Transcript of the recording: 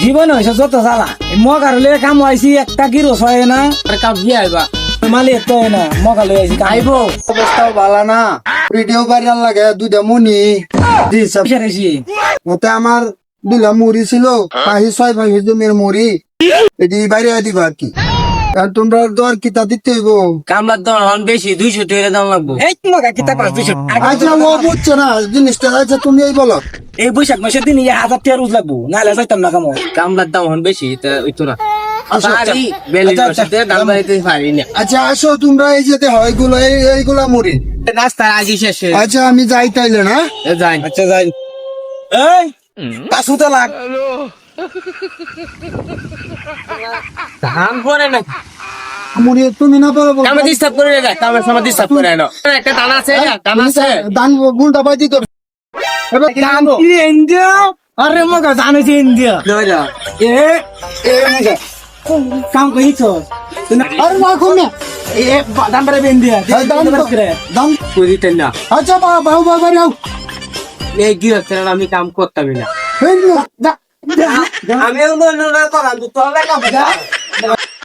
জীবন হয়েছে যত জ্বালা মগার লয়ে কাম আইছি একটা গিরো হয় না কাপ দিয়ে আইবা মালি তো হয় না মগা লয়ে আইছি আইবো অবস্থাও ভালো না ভিডিও ভাইরাল লাগে দুইটা মনি দিছে আইছি ওতে আমার দুইটা মুড়ি ছিল 5-6 জমির মুড়ি এটি বাইরে দিবা আর কি কারণ তোমরা দর কিতা দিতে হইব। কামলার দাম এখন বেশি 200 টাকা দাম লাগবো এই মগা কিতা পাস দিছ আচ্ছা ও বুঝছো না জিনিসটা আচ্ছা তুমি এই বলো এই বৈশাখ মাসের দিন 1000 টাকা রোজ লাগবো নাহলে যাইতাম না কামো কামলার দাম এখন বেশি তা ওইতো না আচ্ছা, পারি বেলি আচ্ছা, আচ্ছা। বসতে দাম বাড়াইতে পারি না আচ্ছা আসো তোমরা এই যেতে হয় এগুলো এইগুলা মুড়ি নাস্তা আগে শেষে আচ্ছা আমি যাই তাইলে না যাই আচ্ছা যাই এই পাঁচশো লাখ ধান পরে না মুড়ি তুমি না পারো কামে ডিস্টার্ব করে না কামে সময় ডিস্টার্ব করে না একটা টানা আছে টানা আছে দান গুলটা পাই দিত দাম কি ইন্ডিয়া আরে মগা জানিস ইন্ডিয়া ধরা এ এ মগা কাম কইছো আরে না কোন না এ দাম পারে ইন্ডিয়া দাম করিতে না আচ্ছা বাবু বাবা যাও এই গিয়ে আমি কাম করতাম না এই আমি মনে না করাম তো লাগে